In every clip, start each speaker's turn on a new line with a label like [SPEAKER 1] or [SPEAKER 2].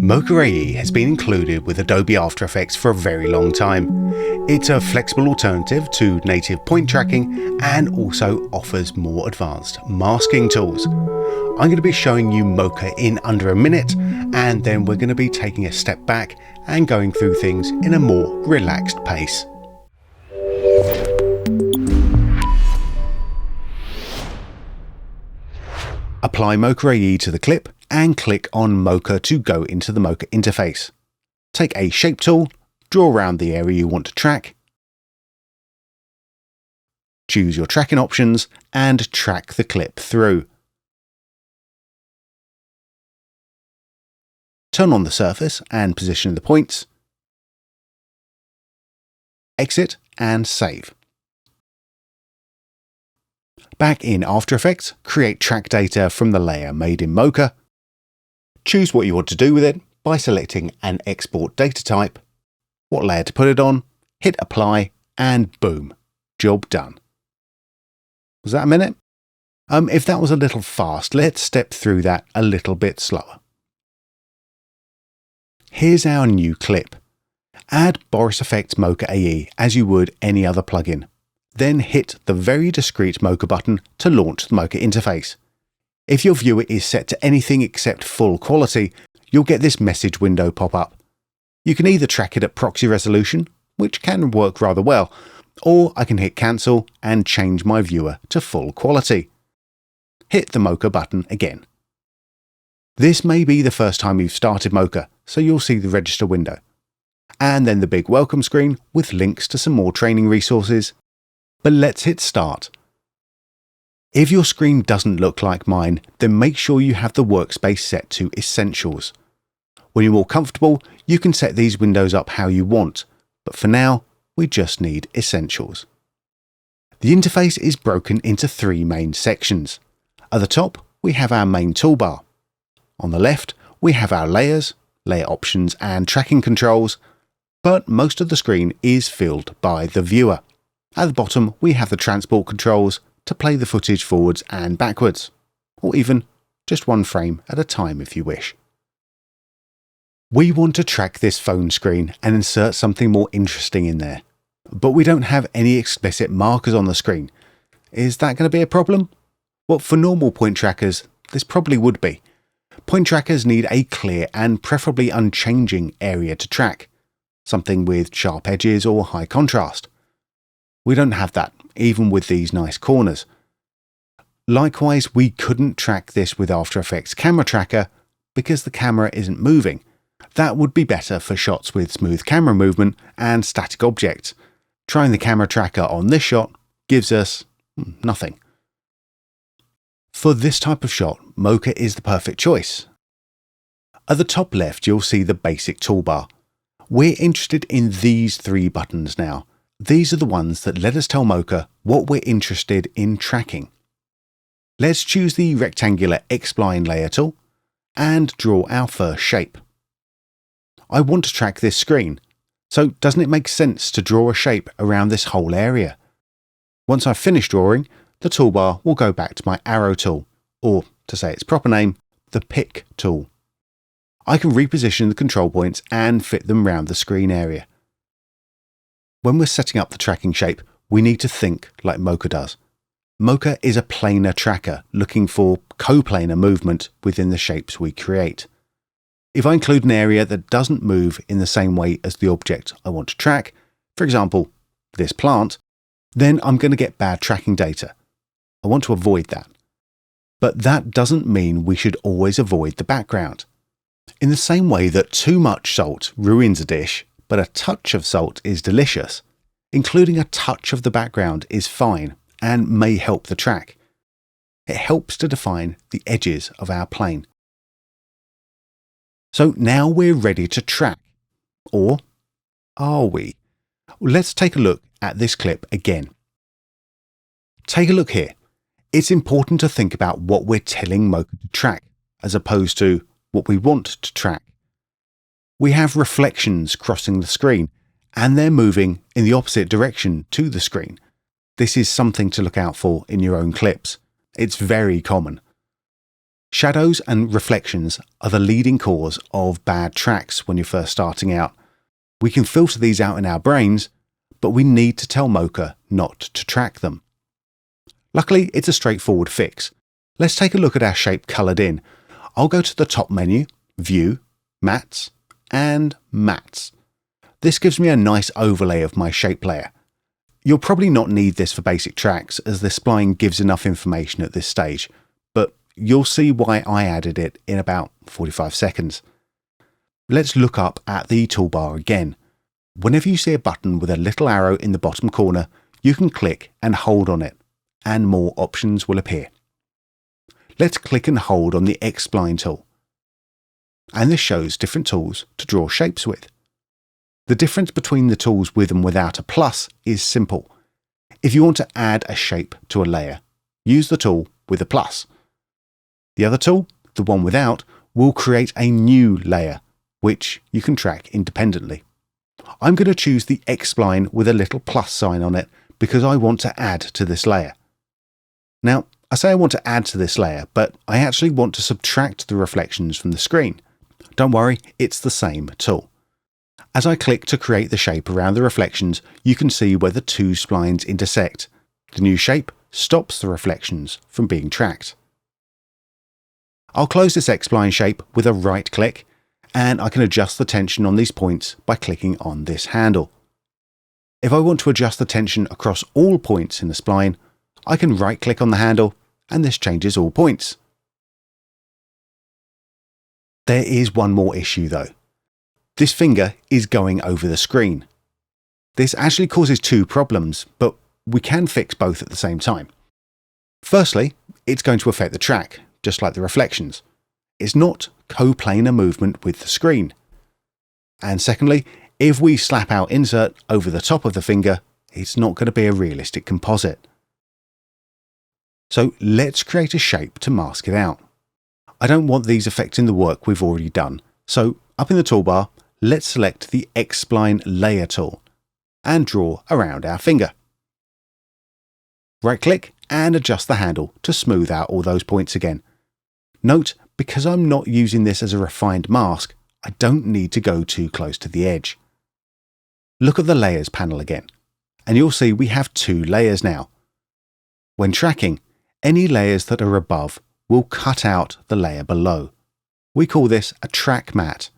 [SPEAKER 1] Mocha AE has been included with Adobe After Effects for a very long time. It's a flexible alternative to native point tracking and also offers more advanced masking tools. I'm going to be showing you Mocha in under a minute, and then we're going to be taking a step back and going through things in a more relaxed pace. Apply Mocha AE to the clip and click on Mocha to go into the Mocha interface. Take a shape tool, draw around the area you want to track, choose your tracking options and track the clip through. Turn on the surface and position the points, exit and save. Back in After Effects, create track data from the layer made in Mocha. Choose what you want to do with it by selecting an export data type, what layer to put it on, hit apply, and boom, job done. Was that a minute? If that was a little fast, let's step through that a little bit slower. Here's our new clip. Add Boris FX Mocha AE as you would any other plugin. Then hit the very discreet Mocha button to launch the Mocha interface. If your viewer is set to anything except full quality, you'll get this message window pop up. You can either track it at proxy resolution, which can work rather well, or I can hit cancel and change my viewer to full quality. Hit the Mocha button again. This may be the first time you've started Mocha, so you'll see the register window. And then the big welcome screen with links to some more training resources. But let's hit start. If your screen doesn't look like mine, then make sure you have the workspace set to Essentials. When you're more comfortable, you can set these windows up how you want, but for now, we just need Essentials. The interface is broken into three main sections. At the top, we have our main toolbar. On the left, we have our layers, layer options and tracking controls, but most of the screen is filled by the viewer. At the bottom, we have the transport controls to play the footage forwards and backwards, or even just one frame at a time if you wish. We want to track this phone screen and insert something more interesting in there, but we don't have any explicit markers on the screen. Is that going to be a problem? Well, for normal point trackers, this probably would be. Point trackers need a clear and preferably unchanging area to track, something with sharp edges or high contrast. We don't have that, even with these nice corners. Likewise, we couldn't track this with After Effects Camera Tracker because the camera isn't moving. That would be better for shots with smooth camera movement and static objects. Trying the camera tracker on this shot gives us nothing. For this type of shot, Mocha is the perfect choice. At the top left, you'll see the basic toolbar. We're interested in these three buttons now. These are the ones that let us tell Mocha what we're interested in tracking. Let's choose the rectangular X-spline layer tool and draw our first shape. I want to track this screen, so doesn't it make sense to draw a shape around this whole area? Once I've finished drawing, the toolbar will go back to my arrow tool, or to say its proper name, the pick tool. I can reposition the control points and fit them around the screen area. When we're setting up the tracking shape, we need to think like Mocha does. Mocha is a planar tracker looking for coplanar movement within the shapes we create. If I include an area that doesn't move in the same way as the object I want to track, for example, this plant, then I'm going to get bad tracking data. I want to avoid that. But that doesn't mean we should always avoid the background. In the same way that too much salt ruins a dish, but a touch of salt is delicious, including a touch of the background is fine and may help the track. It helps to define the edges of our plane. So now we're ready to track. Or are we? Let's take a look at this clip again. Take a look here. It's important to think about what we're telling Mocha to track, as opposed to what we want to track. We have reflections crossing the screen, and they're moving in the opposite direction to the screen. This is something to look out for in your own clips. It's very common. Shadows and reflections are the leading cause of bad tracks when you're first starting out. We can filter these out in our brains, but we need to tell Mocha not to track them. Luckily, it's a straightforward fix. Let's take a look at our shape coloured in. I'll go to the top menu, View, Mattes, and Mattes. This gives me a nice overlay of my shape layer. You'll probably not need this for basic tracks, as the spline gives enough information at this stage, but you'll see why I added it in about 45 seconds. Let's look up at the toolbar again. Whenever you see a button with a little arrow in the bottom corner, you can click and hold on it, and more options will appear. Let's click and hold on the X-Spline tool. And this shows different tools to draw shapes with. The difference between the tools with and without a plus is simple. If you want to add a shape to a layer, use the tool with a plus. The other tool, the one without, will create a new layer, which you can track independently. I'm going to choose the X-Spline with a little plus sign on it because I want to add to this layer. Now, I say I want to add to this layer, but I actually want to subtract the reflections from the screen. Don't worry, it's the same tool. As I click to create the shape around the reflections, you can see where the two splines intersect. The new shape stops the reflections from being tracked. I'll close this X-Spline shape with a right click, and I can adjust the tension on these points by clicking on this handle. If I want to adjust the tension across all points in the spline, I can right click on the handle, and this changes all points. There is one more issue though. This finger is going over the screen. This actually causes two problems, but we can fix both at the same time. Firstly, it's going to affect the track, just like the reflections. It's not coplanar movement with the screen. And secondly, if we slap our insert over the top of the finger, it's not going to be a realistic composite. So let's create a shape to mask it out. I don't want these affecting the work we've already done, so up in the toolbar, let's select the X-Spline Layer tool and draw around our finger. Right-click and adjust the handle to smooth out all those points again. Note, because I'm not using this as a refined mask, I don't need to go too close to the edge. Look at the Layers panel again, and you'll see we have two layers now. When tracking, any layers that are above will cut out the layer below. We call this a track matte.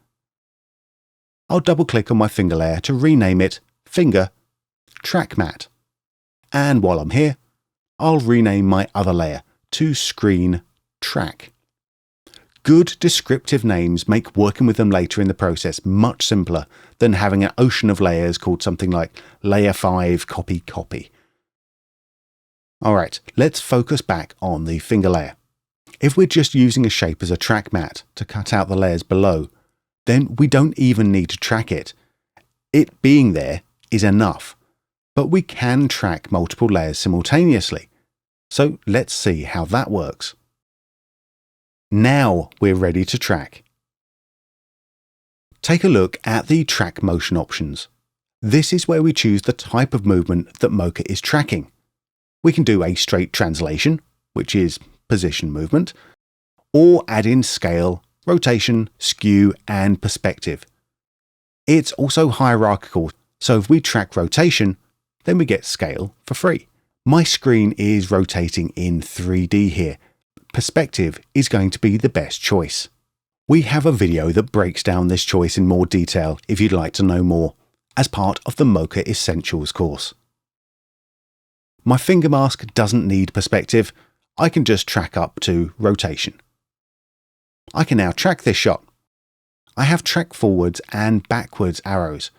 [SPEAKER 1] I'll double-click on my finger layer to rename it Finger Track Matte. And while I'm here, I'll rename my other layer to Screen Track. Good descriptive names make working with them later in the process much simpler than having an ocean of layers called something like Layer 5 Copy Copy. Alright, let's focus back on the finger layer. If we're just using a shape as a track matte to cut out the layers below, then we don't even need to track it. It being there is enough, but we can track multiple layers simultaneously. So let's see how that works. Now we're ready to track. Take a look at the Track Motion options. This is where we choose the type of movement that Mocha is tracking. We can do a straight translation, which is position movement, or add in scale, rotation, skew, and perspective. It's also hierarchical, so if we track rotation, then we get scale for free. My screen is rotating in 3D here. Perspective is going to be the best choice. We have a video that breaks down this choice in more detail if you'd like to know more, as part of the Mocha Essentials course. My finger mask doesn't need perspective. I can just track up to rotation. I can now track this shot. I have track forwards and backwards arrows,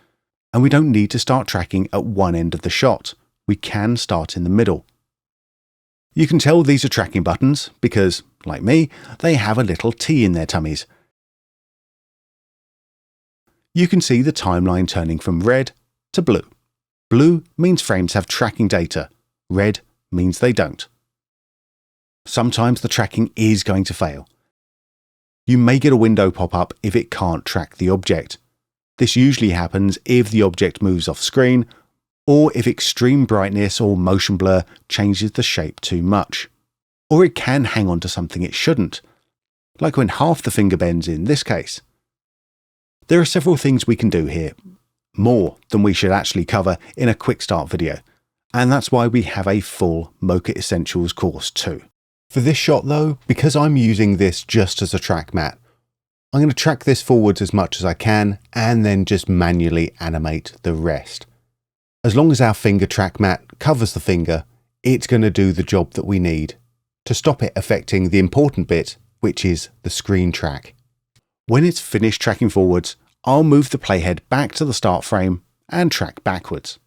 [SPEAKER 1] and we don't need to start tracking at one end of the shot. We can start in the middle. You can tell these are tracking buttons because, like me, they have a little T in their tummies. You can see the timeline turning from red to blue. Blue means frames have tracking data. Red means they don't. Sometimes the tracking is going to fail. You may get a window pop up if it can't track the object. This usually happens if the object moves off screen or if extreme brightness or motion blur changes the shape too much. Or it can hang on to something it shouldn't, like when half the finger bends in this case. There are several things we can do here, more than we should actually cover in a quick start video, and that's why we have a full Mocha Essentials course too. For this shot though, because I'm using this just as a track mat, I'm going to track this forwards as much as I can and then just manually animate the rest. As long as our finger track mat covers the finger, it's going to do the job that we need to stop it affecting the important bit, which is the screen track. When it's finished tracking forwards, I'll move the playhead back to the start frame and track backwards.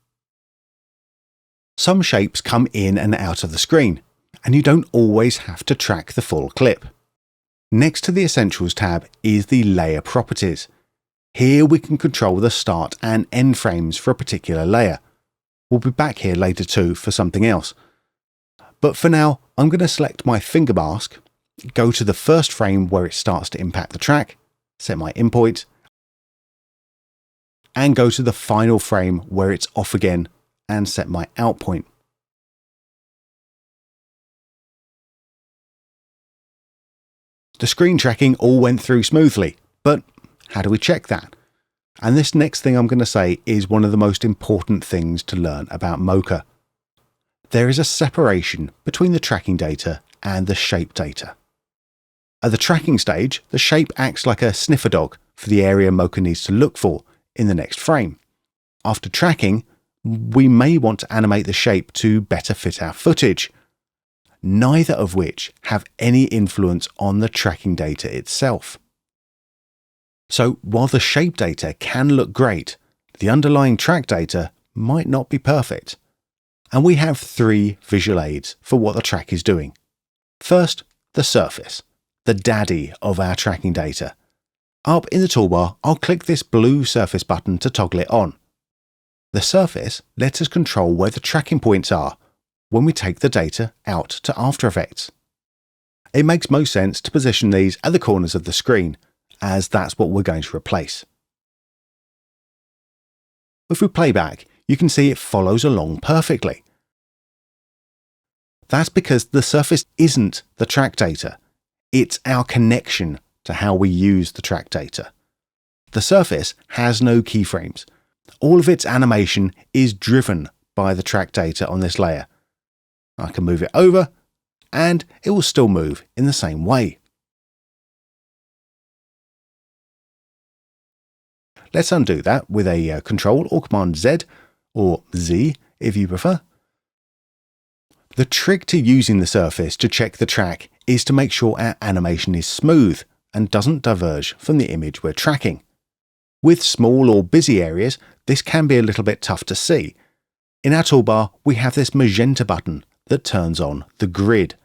[SPEAKER 1] Some shapes come in and out of the screen, and you don't always have to track the full clip. Next to the Essentials tab is the Layer Properties. Here we can control the start and end frames for a particular layer. We'll be back here later too for something else. But for now, I'm going to select my finger mask, go to the first frame where it starts to impact the track, set my in point, and go to the final frame where it's off again and set my out point. The screen tracking all went through smoothly, but how do we check that? And this next thing I'm going to say is one of the most important things to learn about Mocha. There is a separation between the tracking data and the shape data. At the tracking stage, the shape acts like a sniffer dog for the area Mocha needs to look for in the next frame. After tracking, we may want to animate the shape to better fit our footage, neither of which have any influence on the tracking data itself. So while the shape data can look great, the underlying track data might not be perfect. And we have 3 visual aids for what the track is doing. First, the surface, the daddy of our tracking data. Up in the toolbar, I'll click this blue surface button to toggle it on. The surface lets us control where the tracking points are when we take the data out to After Effects. It makes most sense to position these at the corners of the screen, as that's what we're going to replace. If we play back, you can see it follows along perfectly. That's because the surface isn't the track data, it's our connection to how we use the track data. The surface has no keyframes. All of its animation is driven by the track data on this layer. I can move it over, and it will still move in the same way. Let's undo that with a Control or Command Z, or Z if you prefer. The trick to using the surface to check the track is to make sure our animation is smooth and doesn't diverge from the image we're tracking. With small or busy areas, this can be a little bit tough to see. In our toolbar, we have this magenta button that turns on the grid.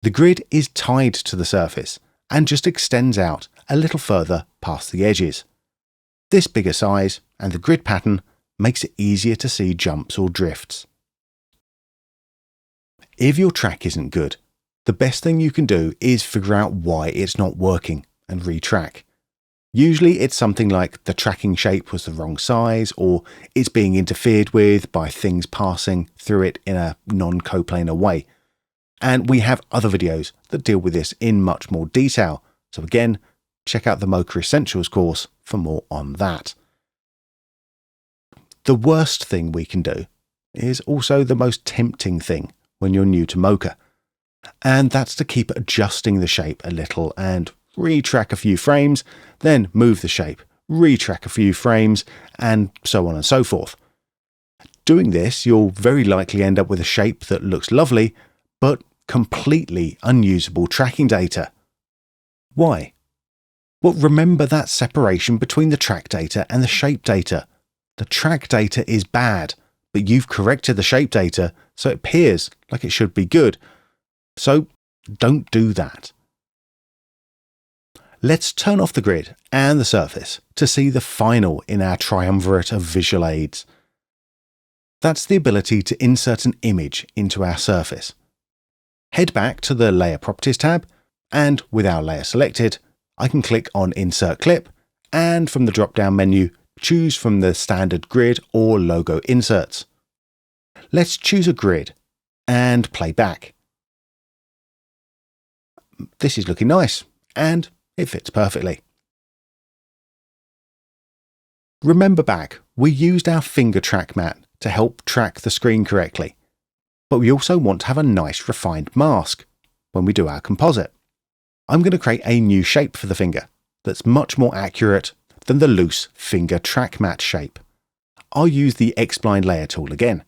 [SPEAKER 1] The grid is tied to the surface and just extends out a little further past the edges. This bigger size and the grid pattern makes it easier to see jumps or drifts. If your track isn't good, the best thing you can do is figure out why it's not working and retrack. Usually it's something like the tracking shape was the wrong size, or it's being interfered with by things passing through it in a non-coplanar way. And we have other videos that deal with this in much more detail. So again, check out the Mocha Essentials course for more on that. The worst thing we can do is also the most tempting thing when you're new to Mocha. And that's to keep adjusting the shape a little and retrack a few frames, then move the shape, retrack a few frames, and so on and so forth. Doing this, you'll very likely end up with a shape that looks lovely, but completely unusable tracking data. Why? Well, remember that separation between the track data and the shape data. The track data is bad, but you've corrected the shape data so it appears like it should be good. So don't do that. Let's turn off the grid and the surface to see the final in our triumvirate of visual aids. That's the ability to insert an image into our surface. Head back to the Layer Properties tab, and with our layer selected, I can click on Insert Clip, and from the drop-down menu, choose from the standard grid or logo inserts. Let's choose a grid and play back. This is looking nice, and it fits perfectly. Remember back, we used our finger track mat to help track the screen correctly, but we also want to have a nice refined mask when we do our composite. I'm going to create a new shape for the finger that's much more accurate than the loose finger track mat shape. I'll use the X-Spline layer tool again.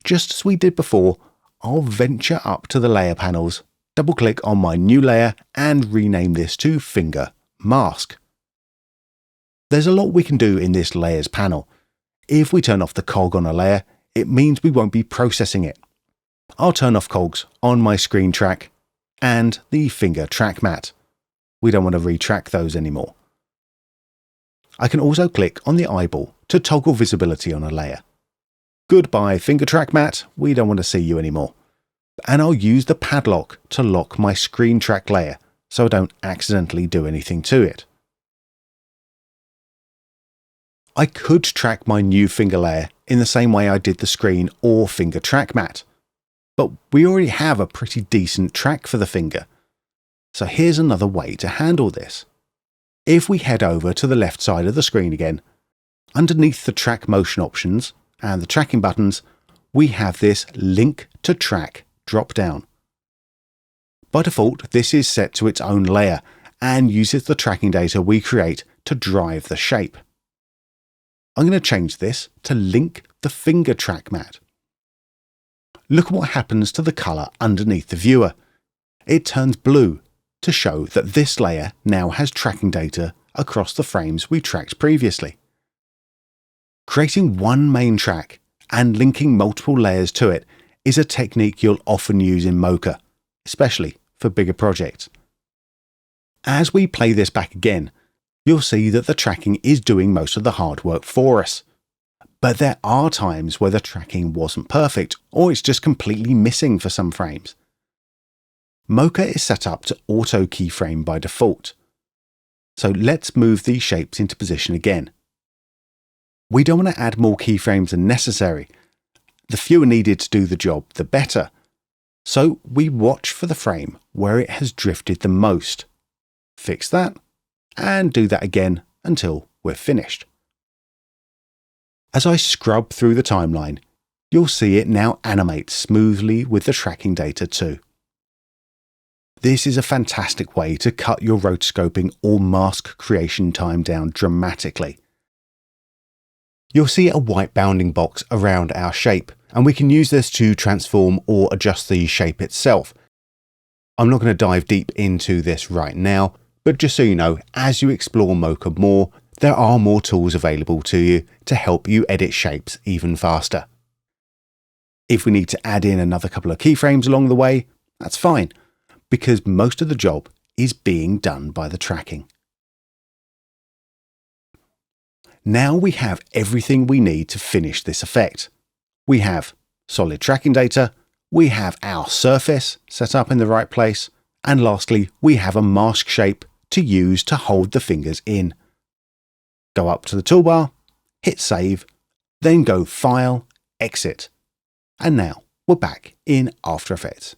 [SPEAKER 1] Just as we did before, I'll venture up to the layer panels, double click on my new layer and rename this to Finger Mask. There's a lot we can do in this layers panel. If we turn off the cog on a layer, it means we won't be processing it. I'll turn off cogs on my screen track and the finger track mat. We don't want to retrack those anymore. I can also click on the eyeball to toggle visibility on a layer. Goodbye finger track mat, we don't want to see you anymore. And I'll use the padlock to lock my screen track layer so I don't accidentally do anything to it. I could track my new finger layer in the same way I did the screen or finger track mat, but we already have a pretty decent track for the finger. So here's another way to handle this. If we head over to the left side of the screen again, underneath the track motion options and the tracking buttons, we have this link to track drop down. By default, this is set to its own layer and uses the tracking data we create to drive the shape. I'm going to change this to link the finger track mat. Look at what happens to the color underneath the viewer. It turns blue to show that this layer now has tracking data across the frames we tracked previously. Creating one main track and linking multiple layers to it is a technique you'll often use in Mocha, especially for bigger projects. As we play this back again, you'll see that the tracking is doing most of the hard work for us. But there are times where the tracking wasn't perfect or it's just completely missing for some frames. Mocha is set up to auto keyframe by default. So let's move these shapes into position again. We don't want to add more keyframes than necessary. The fewer needed to do the job, the better. So we watch for the frame where it has drifted the most. Fix that, and do that again until we're finished. As I scrub through the timeline, you'll see it now animates smoothly with the tracking data too. This is a fantastic way to cut your rotoscoping or mask creation time down dramatically. You'll see a white bounding box around our shape, and we can use this to transform or adjust the shape itself. I'm not going to dive deep into this right now, but just so you know, as you explore Mocha more, there are more tools available to you to help you edit shapes even faster. If we need to add in another couple of keyframes along the way, that's fine, because most of the job is being done by the tracking. Now we have everything we need to finish this effect. We have solid tracking data, we have our surface set up in the right place, and lastly, we have a mask shape to use to hold the fingers in. Go up to the toolbar, hit save, then go File, Exit. And now we're back in After Effects.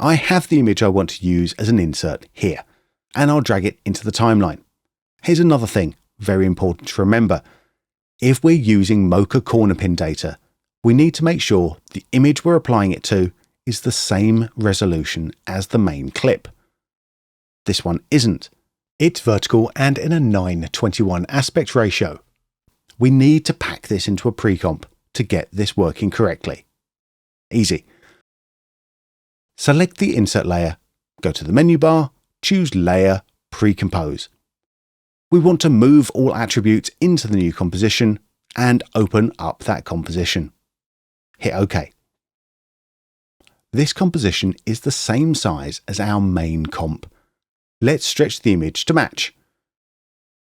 [SPEAKER 1] I have the image I want to use as an insert here, and I'll drag it into the timeline. Here's another thing very important to remember. If we're using Mocha corner pin data, we need to make sure the image we're applying it to is the same resolution as the main clip. This one isn't. It's vertical and in a 9:21 aspect ratio. We need to pack this into a pre-comp to get this working correctly. Easy. Select the insert layer, go to the menu bar, choose Layer, Pre-compose. We want to move all attributes into the new composition and open up that composition. Hit OK. This composition is the same size as our main comp. Let's stretch the image to match.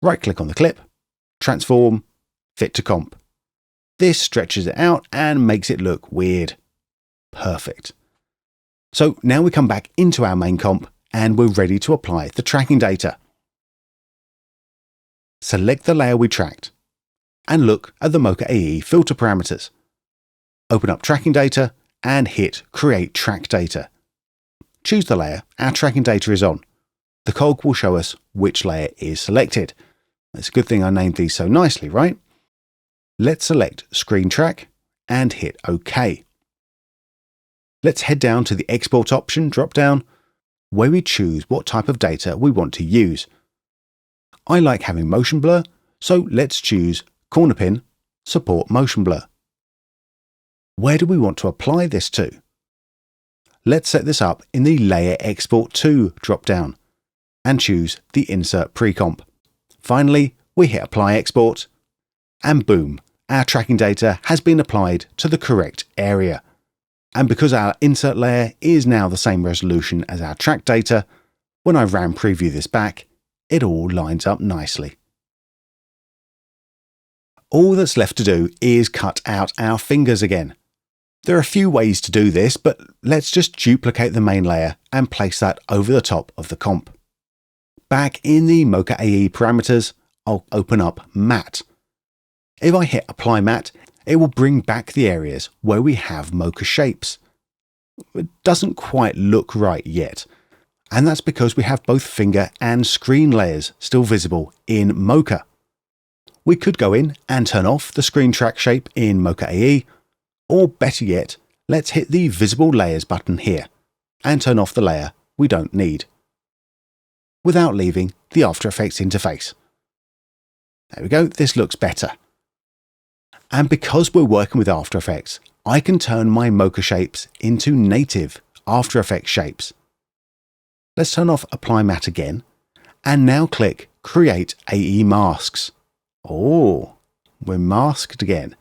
[SPEAKER 1] Right-click on the clip, transform, fit to comp. This stretches it out and makes it look weird. Perfect. So now we come back into our main comp and we're ready to apply the tracking data. Select the layer we tracked and look at the Mocha AE filter parameters. Open up tracking data and hit Create Track Data. choose the layer our tracking data is on. The cog will show us which layer is selected. It's a good thing I named these so nicely, right? Let's select Screen Track and hit OK. Let's head down to the Export option drop-down, where we choose what type of data we want to use. I like having motion blur, so let's choose Corner Pin Support Motion Blur. Where do we want to apply this to? Let's set this up in the Layer Export To drop-down and choose the Insert Precomp. Finally, we hit Apply Export, and boom, our tracking data has been applied to the correct area. And because our insert layer is now the same resolution as our track data, when I RAM preview this back, it all lines up nicely. All that's left to do is cut out our fingers again. There are a few ways to do this, but let's just duplicate the main layer and place that over the top of the comp. Back in the Mocha AE parameters, I'll open up Matte. If I hit Apply Matte, it will bring back the areas where we have Mocha shapes. It doesn't quite look right yet, and that's because we have both finger and screen layers still visible in Mocha. We could go in and turn off the screen track shape in Mocha AE, or better yet, let's hit the Visible Layers button here and turn off the layer we don't need, without leaving the After Effects interface. There we go, this looks better. And because we're working with After Effects, I can turn my Mocha shapes into native After Effects shapes. Let's turn off Apply Matte again, and now click Create AE Masks. Oh, we're masked again.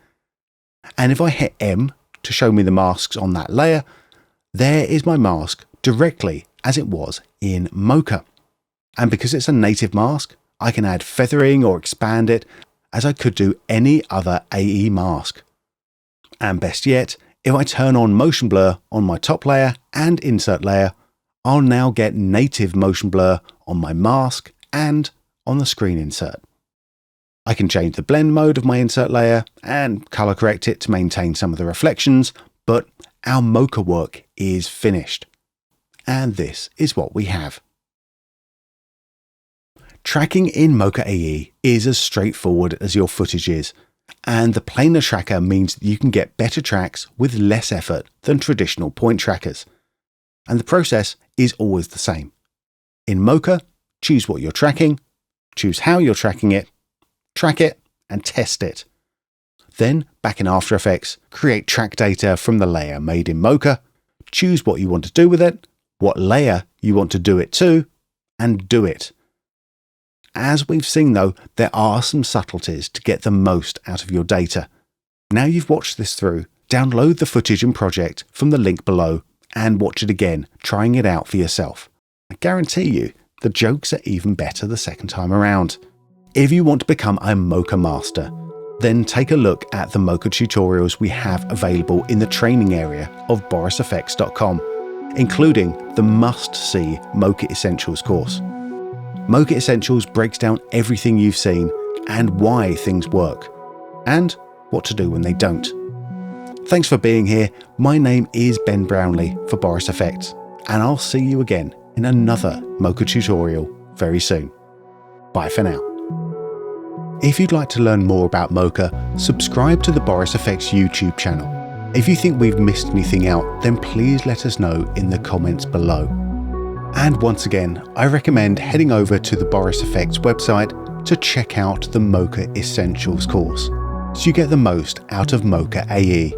[SPEAKER 1] And if I hit M to show me the masks on that layer, there is my mask directly as it was in Mocha. And because it's a native mask, I can add feathering or expand it as I could do any other AE mask. And best yet, if I turn on motion blur on my top layer and insert layer, I'll now get native motion blur on my mask and on the screen insert. I can change the blend mode of my insert layer and color correct it to maintain some of the reflections, but our Mocha work is finished. And this is what we have. Tracking in Mocha AE is as straightforward as your footage is, and the planar tracker means that you can get better tracks with less effort than traditional point trackers. And the process is always the same. In Mocha, choose what you're tracking, choose how you're tracking it, track it, and test it. Then, back in After Effects, create track data from the layer made in Mocha, choose what you want to do with it, what layer you want to do it to, and do it. As we've seen though, there are some subtleties to get the most out of your data. Now you've watched this through, download the footage and project from the link below and watch it again, trying it out for yourself. I guarantee you, the jokes are even better the second time around. If you want to become a Mocha master, then take a look at the Mocha tutorials we have available in the training area of borisfx.com, including the must-see Mocha Essentials course. Mocha Essentials breaks down everything you've seen and why things work, and what to do when they don't. Thanks for being here. My name is Ben Brownlee for Boris Effects, and I'll see you again in another Mocha tutorial very soon. Bye for now. If you'd like to learn more about Mocha, subscribe to the Boris Effects YouTube channel. If you think we've missed anything out, then please let us know in the comments below. And once again, I recommend heading over to the Boris Effects website to check out the Mocha Essentials course, so you get the most out of Mocha AE.